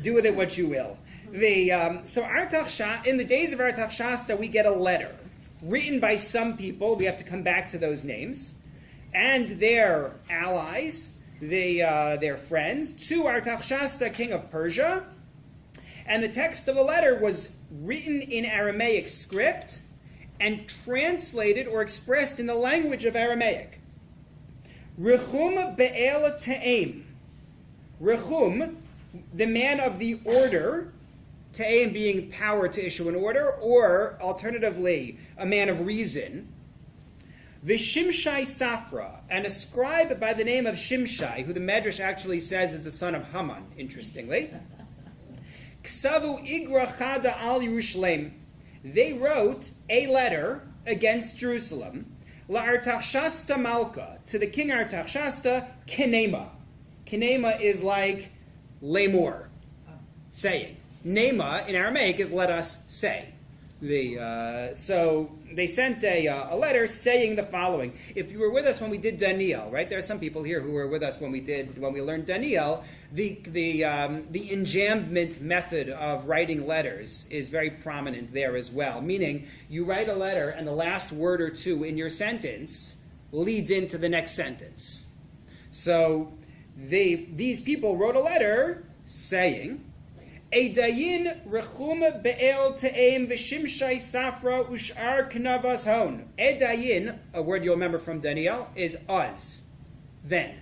do with it what you will. So Artaxerxes, in the days of Artaxerxes, we get a letter written by some people. We have to come back to those names, and their allies, their friends, to Artaxerxes, king of Persia. And the text of the letter was written in Aramaic script and translated or expressed in the language of Aramaic. Rechum be'el ta'im. Rechum, the man of the order, ta'im being power to issue an order, or alternatively, a man of reason. Vishimshai Safra, and a scribe by the name of Shimshai, who the Medrash actually says is the son of Haman, interestingly. Ksavu igra chada al Yerushalayim. They wrote a letter against Jerusalem. La Artaxerxes Malka, to the king Artaxerxes, Kenema. Kenema is like lemur, saying. Nema in Aramaic is let us say. So they sent a letter saying the following. If you were with us when we did Daniel, right? There are some people here who were with us when we learned Daniel. The enjambment method of writing letters is very prominent there as well. Meaning, you write a letter and the last word or two in your sentence leads into the next sentence. So these people wrote a letter saying, Edayin rechum be'el te'em v'shimshai safra ush'ar knavas hon. Edayin, a word you'll remember from Daniel, is us, then.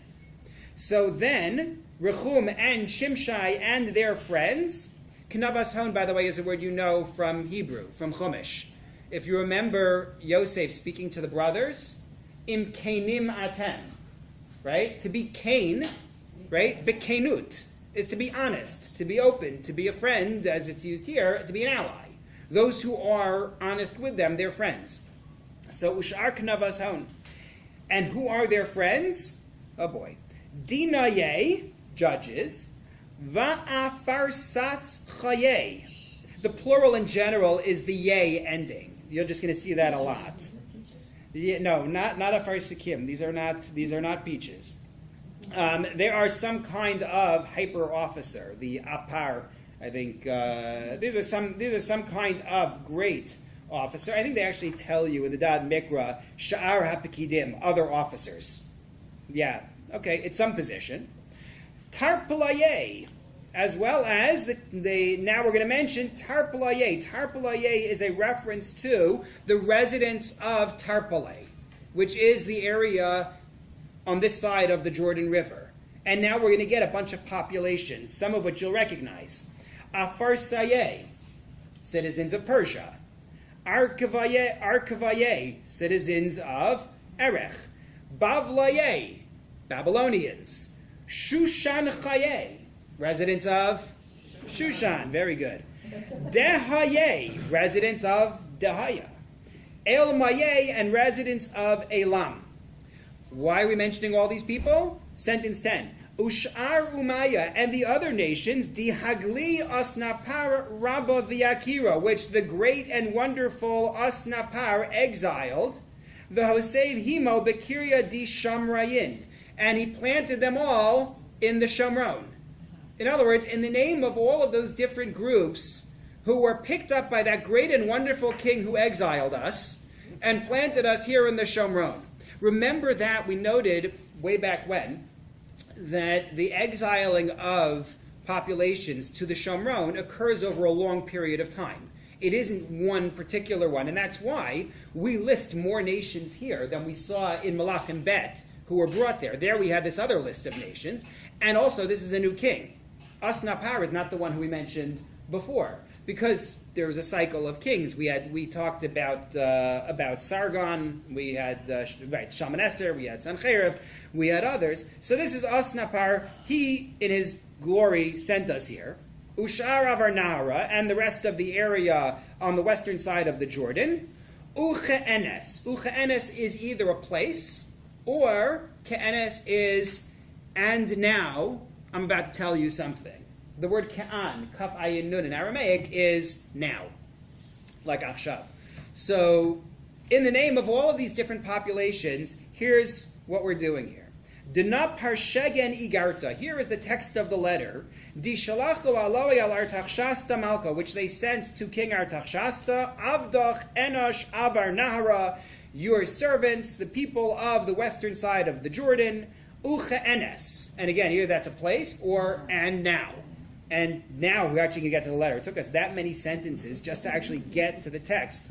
So then, Rechum and Shimshai and their friends, knavas hon, by the way, is a word you know from Hebrew, from Chumash. If you remember Yosef speaking to the brothers, im kainim atem, right? To be kain, right? Bekenut is to be honest, to be open, to be a friend, as it's used here, to be an ally. Those who are honest with them, they're friends. So ushar knavas hon. And who are their friends? Oh boy. Dinaye, judges. Va'afarsatz chaye. The plural in general is the yay ending. You're just going to see that a lot. No, not afarsikim. These are not peaches. There are some kind of hyper officer, the apar. I think these are some kind of great officer. I think they actually tell you in the Dad Mikra sha'ar hapikidim, other officers. Yeah, okay, it's some position. Tarpalaye, as well as now we're going to mention Tarpalaye. Tarpalaye is a reference to the residents of Tarpale, which is the area on this side of the Jordan River. And now we're going to get a bunch of populations, some of which you'll recognize. Afarsaye, citizens of Persia. Arkavaye, citizens of Erech. Bavlaye, Babylonians. Shushanchaye, residents of Shushan. Very good. Dehaye, residents of Dehaya. Elmaye, and residents of Elam. Why are we mentioning all these people? Sentence 10. Ush'ar Umaya, and the other nations, Dihagli Asnapar Rabba V'Yakira, which the great and wonderful Asnapar exiled, the Hosev Himo Bekiria di Shamrayin, and he planted them all in the Shomron. In other words, in the name of all of those different groups who were picked up by that great and wonderful king who exiled us and planted us here in the Shomron. Remember that we noted way back when that the exiling of populations to the Shomron occurs over a long period of time. It isn't one particular one, and that's why we list more nations here than we saw in Malachim Bet, who were brought there. There we had this other list of nations, and also this is a new king. Asnapar is not the one who we mentioned before, because there was a cycle of kings. We talked about Sargon, we had Shalmaneser, we had Sancherib, we had others. So this is Asnapar. He, in his glory, sent us here. Ushar Avar Nahara, and the rest of the area on the western side of the Jordan. Uche'enes. Uche'enes is either a place, or Ke'enes is, and now, I'm about to tell you something. The word Ke'an, Kaf Ayin Nun in Aramaic, is now, like Achshav. So, in the name of all of these different populations, here's what we're doing here. Dina parshegen igarta. Here is the text of the letter. Di shalachtu aloi al Artaxshasta Malka, which they sent to King Artaxshasta. Avdach enosh avar nahara, your servants, the people of the western side of the Jordan. Uche enes. And again, here that's a place, or and now. And now we're actually going to get to the letter. It took us that many sentences just to actually get to the text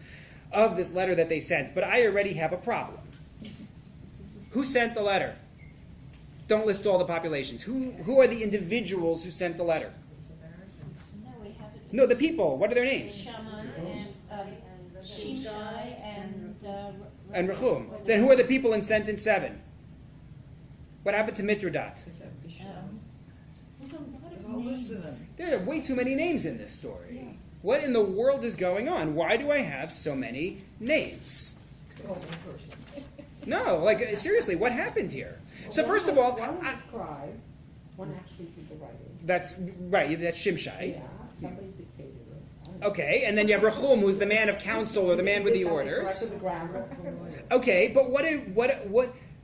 of this letter that they sent. But I already have a problem. Who sent the letter? Don't list all the populations. Who are the individuals who sent the letter? No, we have it. No, the people. What are their names? Shaman and Shimshai And Rechum. Then who are the people in sentence 7? What happened to Mitradat? There are way too many names in this story. Yeah. What in the world is going on? Why do I have so many names? No, like seriously, what happened here? Well, so first of all, one was scribe, one actually did the writing. That's right. That's Shimshai. Yeah, somebody dictated it. Okay, and then you have Rechum, who's the man of counsel or the man with the orders. Okay, but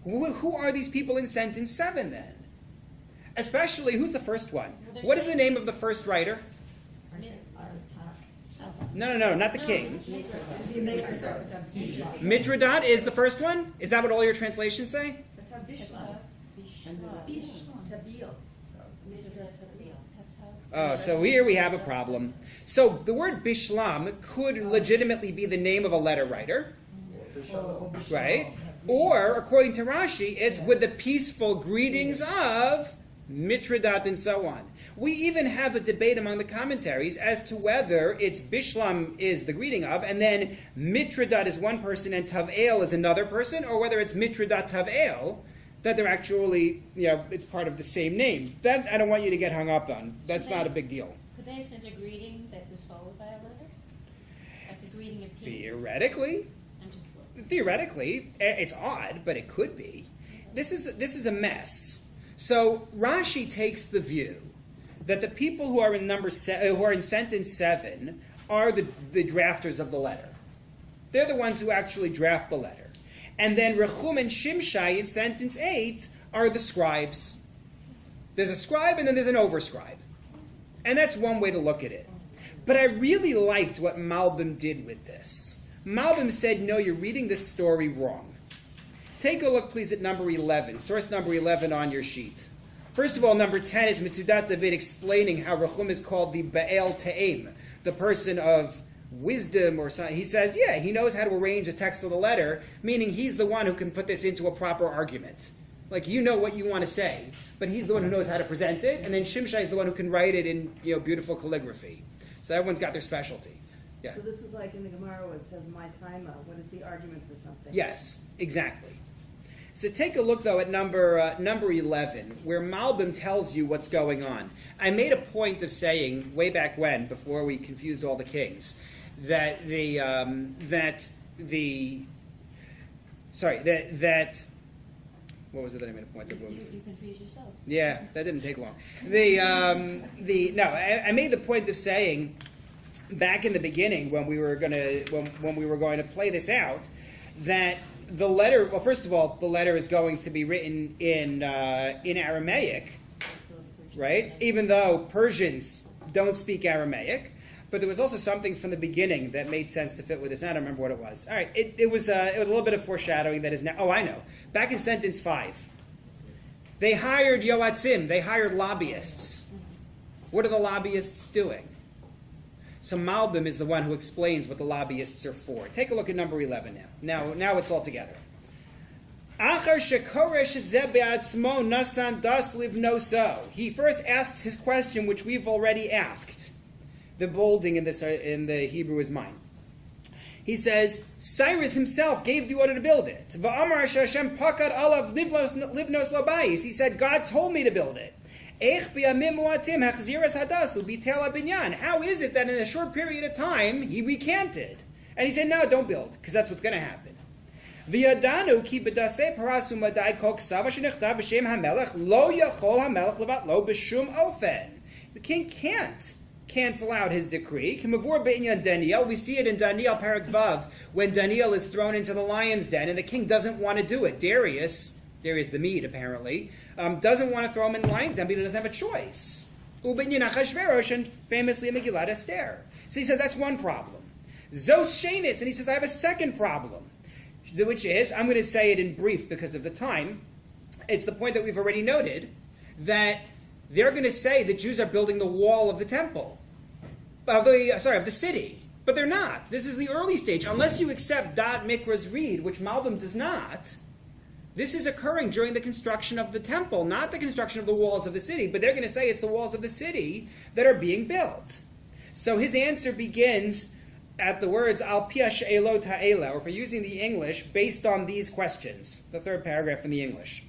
who are these people in sentence 7 then? Especially, who's the first one? What is the name of the first writer? No, not the king. Mitradat is the first one? Is that what all your translations say? Oh, so here we have a problem. So the word bishlam could legitimately be the name of a letter writer, right? Or, according to Rashi, it's with the peaceful greetings of Mitradat and so on. We even have a debate among the commentaries as to whether it's Bishlam is the greeting of, and then Mitradat is one person and Tav'el is another person, or whether it's Mitradat Tav'el, that they're actually, it's part of the same name. That I don't want you to get hung up on. That's not a big deal. Could they have sent a greeting that was followed by a letter? Like a greeting of peace? Theoretically. I'm just looking. Theoretically, it's odd, but it could be. This is a mess. So Rashi takes the view that the people who are in who are in sentence 7 are the drafters of the letter. They're the ones who actually draft the letter. And then Rechum and Shimshai in sentence 8 are the scribes. There's a scribe and then there's an overscribe. And that's one way to look at it. But I really liked what Malbim did with this. Malbim said, no, you're reading this story wrong. Take a look, please, at number 11, source number 11 on your sheet. First of all, number 10 is Mitzudat David explaining how Rechum is called the Baal Te'em, the person of wisdom or something. He says, yeah, he knows how to arrange the text of the letter, meaning he's the one who can put this into a proper argument. Like, you know what you want to say, but he's the one who knows how to present it, and then Shimshai is the one who can write it in beautiful calligraphy. So everyone's got their specialty. Yeah. So this is like in the Gemara where it says, my time out. What is the argument for something? Yes, exactly. So take a look, though, at number 11, where Malbim tells you what's going on. I made a point of saying, way back when, before we confused all the kings, that what was it that I made a point of? You confuse yourself. Yeah, that didn't take long. I made the point of saying, back in the beginning when we were going to play this out, that the letter. Well, first of all, the letter is going to be written in Aramaic, right? Even though Persians don't speak Aramaic, but there was also something from the beginning that made sense to fit with this. I don't remember what it was. All right, it was a little bit of foreshadowing that is now. Oh, I know. Back in sentence 5, they hired yoatzim. They hired lobbyists. What are the lobbyists doing? So Malbim is the one who explains what the lobbyists are for. Take a look at number 11 now. Now it's all together. He first asks his question, which we've already asked. The bolding in the Hebrew is mine. He says, Cyrus himself gave the order to build it. He said, God told me to build it. How is it that in a short period of time he recanted? And he said, no, don't build, because that's what's going to happen. The king can't cancel out his decree. We see it in Daniel Parak Vav, when Daniel is thrown into the lion's den, and the king doesn't want to do it. Darius the Mede, apparently, doesn't want to throw him in the lion's den, but he doesn't have a choice. And famously Megillat Esther. So he says, that's one problem. Zos Shenis, and he says, I have a second problem, which is, I'm going to say it in brief because of the time, it's the point that we've already noted, that they're going to say that Jews are building the wall of the temple, of the city. But they're not. This is the early stage. Unless you accept Da'at Mikras Reed, which Malbim does not, this is occurring during the construction of the temple, not the construction of the walls of the city. But they're going to say it's the walls of the city that are being built. So his answer begins at the words, Al Pia She'elot Ha'ela, or if we're using the English, based on these questions, the third paragraph in the English.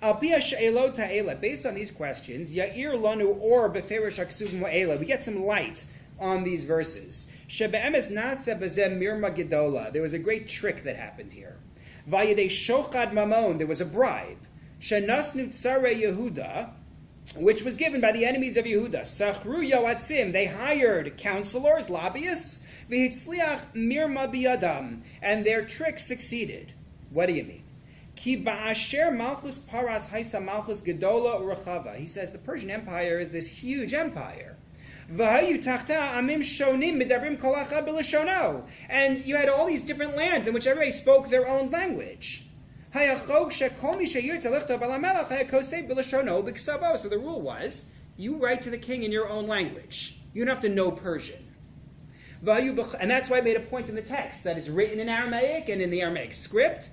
Al Pia She'elot Ha'ela, based on these questions, Ya'ir Lanu Or Beferish Aksuvim Ha'ela, we get some light on these verses. Shebe'emes Nasa Bezem Mirma Gedola, there was a great trick that happened here. Vayidei Shochad Mamon, there was a bribe. Shenasnu Tsare Yehuda, which was given by the enemies of Yehuda. Sachru Yoatzim, they hired counselors, lobbyists. V'hitzliach Mirma Biyadam, and their trick succeeded. What do you mean? Ki ba'asher Malchus Paras Haisa Malchus Gedola Urachava. He says the Persian Empire is this huge empire. And you had all these different lands in which everybody spoke their own language. So the rule was, you write to the king in your own language. You don't have to know Persian. And that's why I made a point in the text that it's written in Aramaic and in the Aramaic script.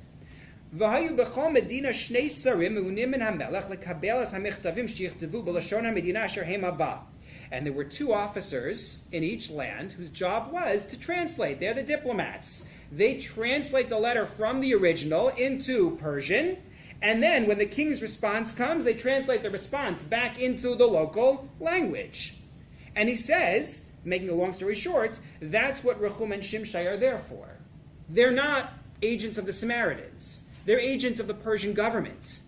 And there were two officers in each land whose job was to translate. They're the diplomats. They translate the letter from the original into Persian, and then when the king's response comes, they translate the response back into the local language. And he says, making a long story short, that's what Rechum and Shimshai are there for. They're not agents of the Samaritans. They're agents of the Persian government.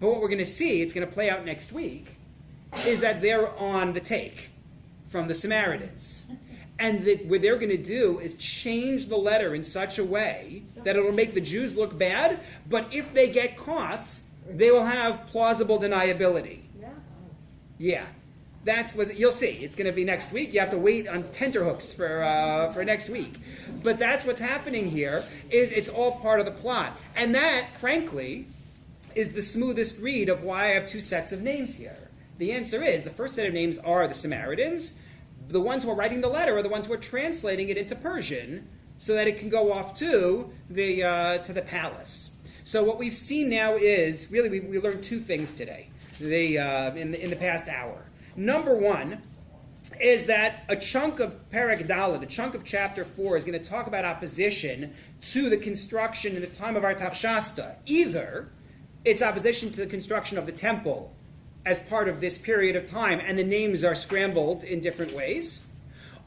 But what we're going to see, it's going to play out next week, is that they're on the take from the Samaritans. And what they're going to do is change the letter in such a way that it'll make the Jews look bad, but if they get caught, they will have plausible deniability. Yeah. That's what you'll see. It's going to be next week. You have to wait on tenterhooks for next week. But that's what's happening here. Is it's all part of the plot, and that, frankly, is the smoothest read of why I have two sets of names here. The answer is the first set of names are the Samaritans. The ones who are writing the letter are the ones who are translating it into Persian so that it can go off to the palace. So what we've seen now is really we learned two things today. In the past hour. Number one is that a chunk of Perek Dalet, a chunk of chapter 4, is going to talk about opposition to the construction in the time of Artaxerxes. Either it's opposition to the construction of the temple as part of this period of time, and the names are scrambled in different ways,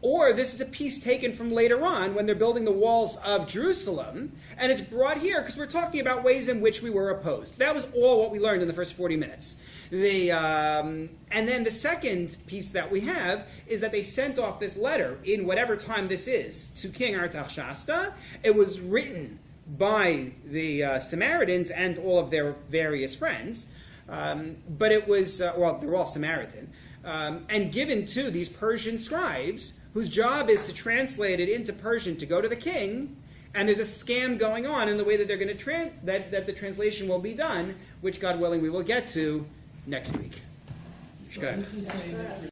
or this is a piece taken from later on when they're building the walls of Jerusalem, and it's brought here because we're talking about ways in which we were opposed. That was all what we learned in the first 40 minutes. And then the second piece that we have is that they sent off this letter in whatever time this is to King Artaxerxes. It was written by the Samaritans and all of their various friends, but it was, they're all Samaritan, and given to these Persian scribes whose job is to translate it into Persian to go to the king. And there's a scam going on in the way that they're going to that the translation will be done, which God willing we will get to next week. So this is saying that